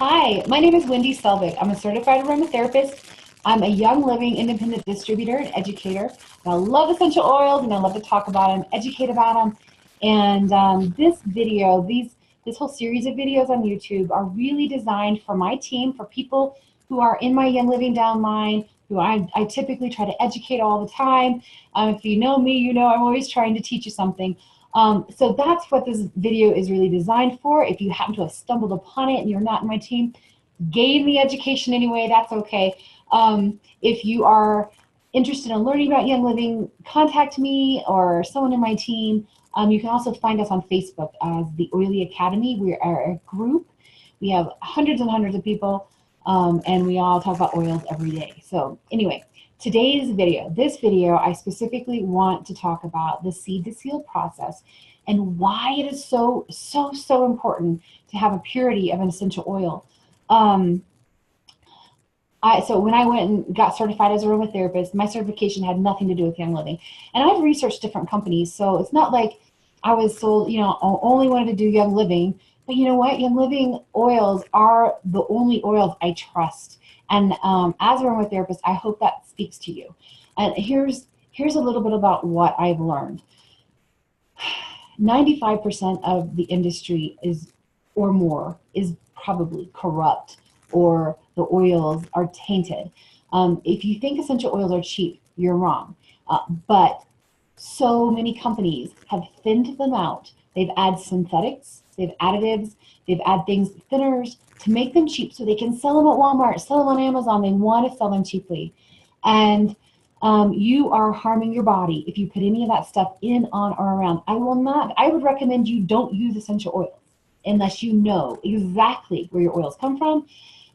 Hi, my name is Wendy Selvig. I'm a certified aromatherapist. I'm a Young Living independent distributor and educator. And I love essential oils and I love to talk about them, educate about them. And this whole series of videos on YouTube are really designed for my team, for people who are in my Young Living downline, who I typically try to educate all the time. If you know me, you know I'm always trying to teach you something. So that's what this video is really designed for. If you happen to have stumbled upon it and you're not in my team, gain the education anyway, that's okay. If you are interested in learning about Young Living, contact me or someone in my team. You can also find us on Facebook as the Oily Academy. We are a group. We have hundreds and hundreds of people, and we all talk about oils every day. So anyway, this video, I specifically want to talk about the seed to seal process and why it is so important to have a purity of an essential oil. So when I went and got certified as a aromatherapist, my certification had nothing to do with Young Living. And I've researched different companies, so it's not like I was sold, only wanted to do Young Living. But you know what? Young Living oils are the only oils I trust. And as a aromatherapist, I hope that speaks to you. And here's a little bit about what I've learned. 95% of the industry or more is probably corrupt, or the oils are tainted. If you think essential oils are cheap, you're wrong. But so many companies have thinned them out. They've added synthetics, they've additives, they've added things, thinners, to make them cheap so they can sell them at Walmart, sell them on Amazon. They want to sell them cheaply. And you are harming your body if you put any of that stuff in, on, or around. I would recommend you don't use essential oils unless you know exactly where your oils come from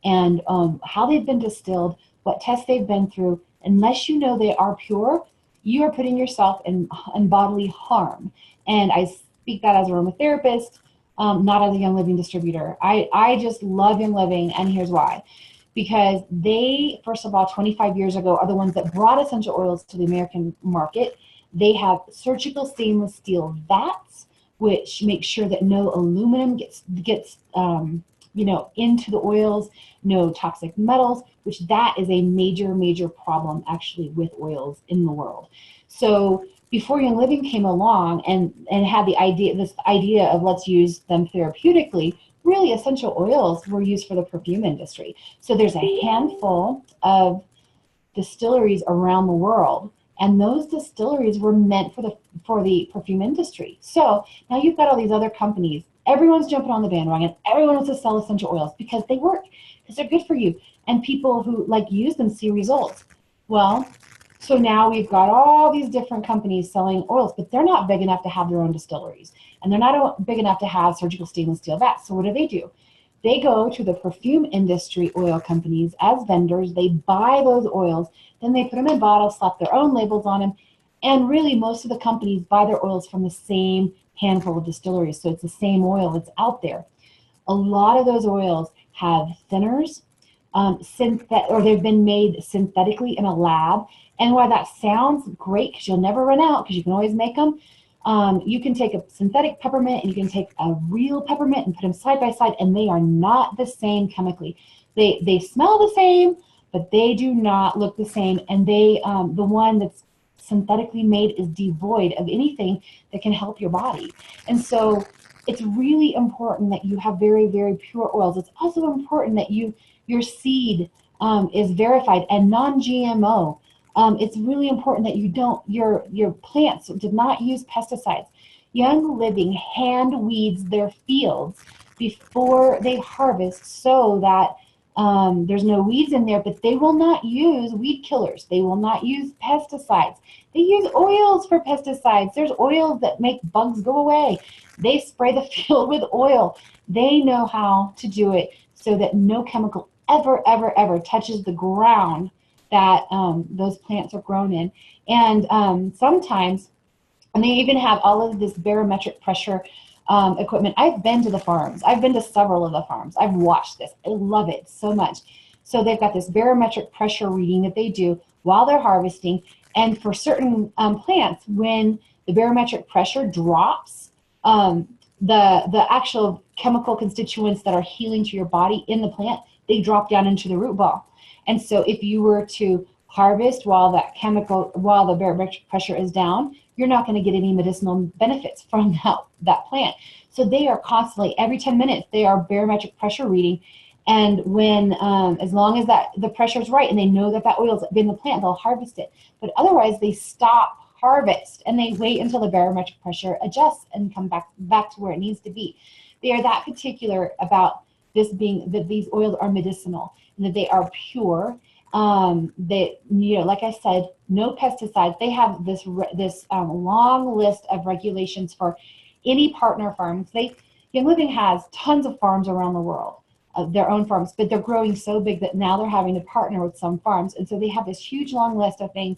and how they've been distilled, what tests they've been through. Unless you know they are pure, you are putting yourself in bodily harm. And I speak that as a aromatherapist, not as a Young Living distributor. I just love Young Living, and here's why. Because they, first of all, 25 years ago, are the ones that brought essential oils to the American market. They have surgical stainless steel vats, which make sure that no aluminum gets into the oils, no toxic metals, which that is a major problem actually with oils in the world. So before Young Living came along and had this idea of let's use them therapeutically, really essential oils were used for the perfume industry. So there's a handful of distilleries around the world, and those distilleries were meant for the perfume industry. So now you've got all these other companies. Everyone's jumping on the bandwagon. Everyone wants to sell essential oils because they work, because they're good for you, and people who use them see results. Well, so now we've got all these different companies selling oils, but they're not big enough to have their own distilleries, and they're not big enough to have surgical stainless steel vats. So what do? They go to the perfume industry oil companies as vendors. They buy those oils, then they put them in bottles, slap their own labels on them, and really most of the companies buy their oils from the same handful of distilleries. So it's the same oil that's out there. A lot of those oils have thinners, or they've been made synthetically in a lab. And while that sounds great, because you'll never run out, because you can always make them, you can take a synthetic peppermint and you can take a real peppermint and put them side by side, and they are not the same chemically. They smell the same, but they do not look the same. And the one that's synthetically made is devoid of anything that can help your body. And so it's really important that you have very pure oils. It's also important that your seed is verified and non-GMO. It's really important that your plants did not use pesticides. Young Living hand weeds their fields before they harvest so that there's no weeds in there, but they will not use weed killers. They will not use pesticides. They use oils for pesticides. There's oils that make bugs go away. They spray the field with oil. They know how to do it so that no chemical ever touches the ground that those plants are grown in. And sometimes, and they even have all of this barometric pressure equipment. I've been to the farms. I've been to several of the farms. I've watched this. I love it so much. So they've got this barometric pressure reading that they do while they're harvesting. And for certain plants, when the barometric pressure drops, the actual chemical constituents that are healing to your body in the plant, they drop down into the root ball. And so if you were to harvest while the barometric pressure is down, you're not going to get any medicinal benefits from that plant. So they are constantly, every 10 minutes, they are barometric pressure reading. And when, as long as the pressure is right and they know that oil's in the plant, they'll harvest it. But otherwise, they stop harvest and they wait until the barometric pressure adjusts and come back to where it needs to be. They are that particular about this being that these oils are medicinal and that they are pure. That, like I said, no pesticides. They have this long list of regulations for any partner farms. Young Living has tons of farms around the world, their own farms, but they're growing so big that now they're having to partner with some farms, and so they have this huge long list of things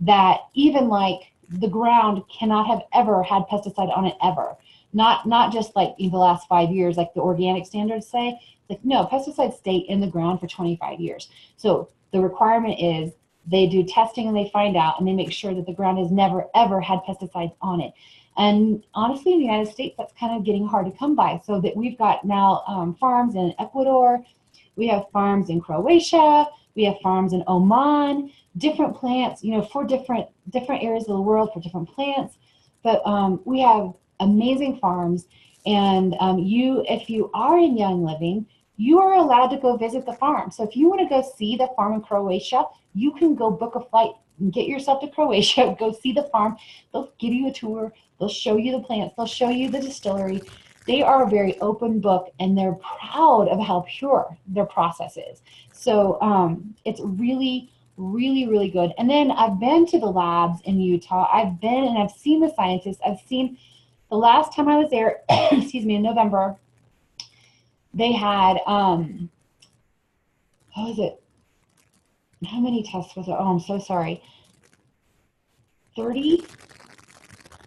that even like the ground cannot have ever had pesticide on it ever. Not just like in the last 5 years, like the organic standards say. Like, no, pesticides stay in the ground for 25 years. So the requirement is they do testing and they find out and they make sure that the ground has never ever had pesticides on it. And honestly, in the United States, that's kind of getting hard to come by. So that we've got now farms in Ecuador, we have farms in Croatia, we have farms in Oman, different plants, for different areas of the world for different plants. But we have amazing farms, and if you are in Young Living, you are allowed to go visit the farm. So if you want to go see the farm in Croatia, you can go book a flight and get yourself to Croatia, go see the farm. They'll give you a tour, they'll show you the plants, they'll show you the distillery. They are a very open book, and they're proud of how pure their process is. So it's really, really, really good. And then I've been to the labs in Utah. I've been and I've seen the scientists. I've seen the last time I was there, excuse me, in November, they had, how many tests was it? Oh, I'm so sorry. 30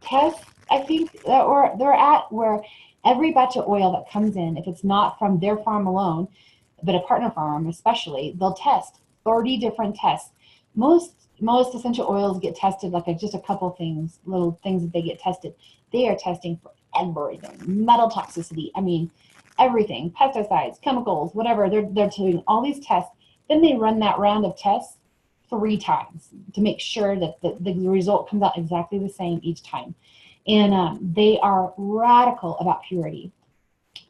tests, I think, they're at, where every batch of oil that comes in, if it's not from their farm alone, but a partner farm especially, they'll test 30 different tests. Most essential oils get tested like just a couple things, little things that they get tested. They are testing for everything, metal toxicity, everything, pesticides, chemicals, whatever. They're doing all these tests. Then they run that round of tests 3 times to make sure that the result comes out exactly the same each time. And they are radical about purity.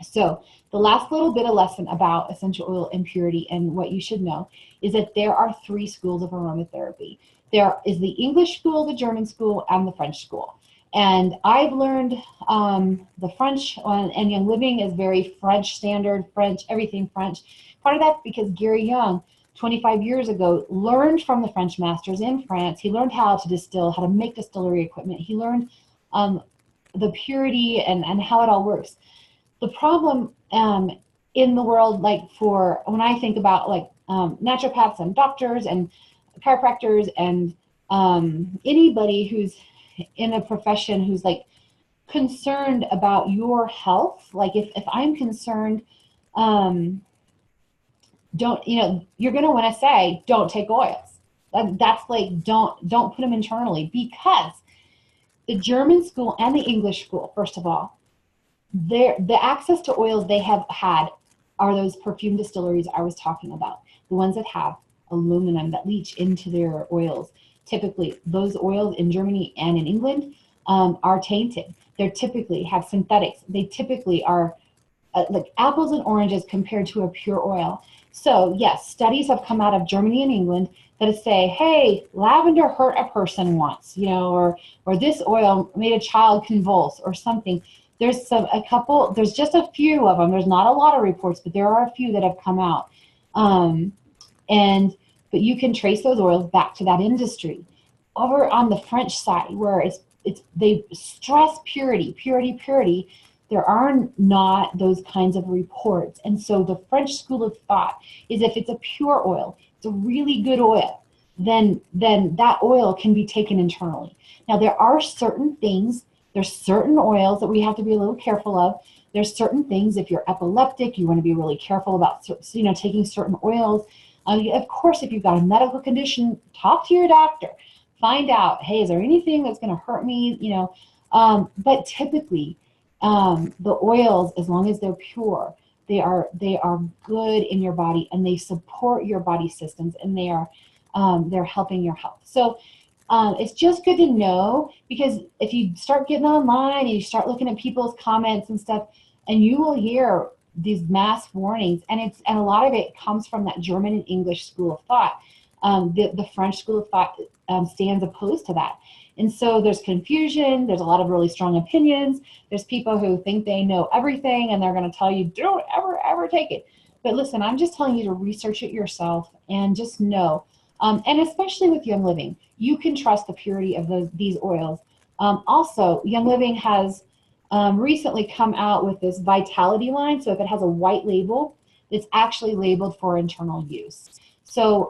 So the last little bit of lesson about essential oil impurity and what you should know is that there are 3 schools of aromatherapy. There is the English school, the German school, and the French school. And I've learned the French, and Young Living is very French standard, French, everything French. Part of that's because Gary Young, 25 years ago, learned from the French masters in France. He learned how to distill, how to make distillery equipment. He learned the purity and how it all works. The problem in the world, like for when I think about like naturopaths and doctors and chiropractors and anybody who's in a profession who's like concerned about your health, like if I'm concerned, you're going to want to say, don't take oils. That's like, don't put them internally, because the German school and the English school, first of all, the access to oils they have had are those perfume distilleries I was talking about, the ones that have aluminum that leach into their oils. Typically, those oils in Germany and in England are tainted. They typically have synthetics. They typically are like apples and oranges compared to a pure oil. So yes, studies have come out of Germany and England that say, hey, lavender hurt a person once, or this oil made a child convulse or something. There's there's just a few of them. There's not a lot of reports, but there are a few that have come out. But you can trace those oils back to that industry. Over on the French side, where they stress purity, there are not those kinds of reports. And so the French school of thought is if it's a pure oil, it's a really good oil, then that oil can be taken internally. Now there are certain things, there's certain oils that we have to be a little careful of. There's certain things, if you're epileptic, you want to be really careful about taking certain oils. Of course, if you've got a medical condition, talk to your doctor. Find out, hey, is there anything that's going to hurt me? But typically, The oils, as long as they're pure, they are good in your body, and they support your body systems, and they're helping your health. So it's just good to know, because if you start getting online and you start looking at people's comments and stuff, and you will hear these mass warnings, and a lot of it comes from that German and English school of thought. The French school of thought stands opposed to that. And so there's confusion, there's a lot of really strong opinions, there's people who think they know everything, and they're going to tell you, don't ever take it. But listen, I'm just telling you to research it yourself, and just know, and especially with Young Living, you can trust the purity of these oils. Also, Young Living has recently come out with this Vitality line. So if it has a white label, it's actually labeled for internal use. So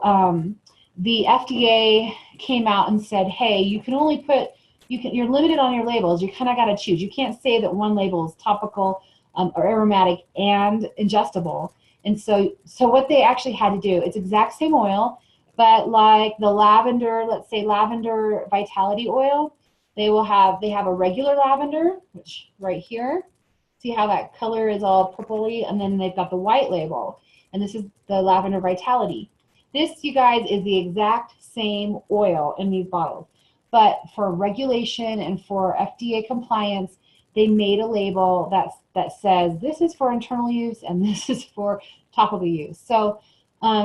the FDA came out and said, hey, you can only put, you're limited on your labels. You kind of got to choose. You can't say that one label is topical or aromatic and ingestible. And so what they actually had to do, it's exact same oil, but like the lavender, let's say lavender Vitality oil, they have a regular lavender, which right here, see how that color is all purpley, and then they've got the white label, and this is the lavender Vitality. This, you guys, is the exact same oil in these bottles, but for regulation and for FDA compliance, they made a label that says this is for internal use and this is for topical use. So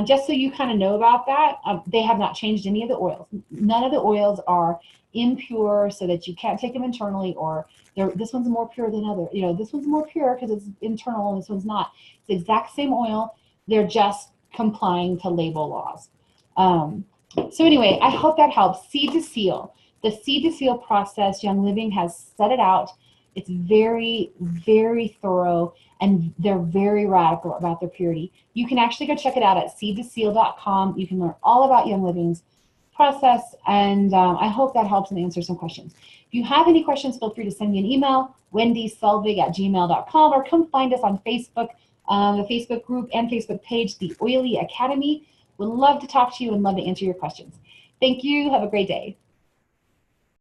just so you kind of know about that, they have not changed any of the oils. None of the oils are impure so that you can't take them internally, or this one's more pure than other. This one's more pure because it's internal and this one's not. It's the exact same oil. They're just complying to label laws. So anyway, I hope that helps. Seed to seal. The seed to seal process, Young Living has set it out. It's very, very thorough, and they're very radical about their purity. You can actually go check it out at seedtoseal.com. You can learn all about Young Living's process, and I hope that helps and answers some questions. If you have any questions, feel free to send me an email, wendyselvig@gmail.com, or come find us on Facebook, the Facebook group and Facebook page, The Oily Academy. Would love to talk to you and love to answer your questions. Thank you. Have a great day.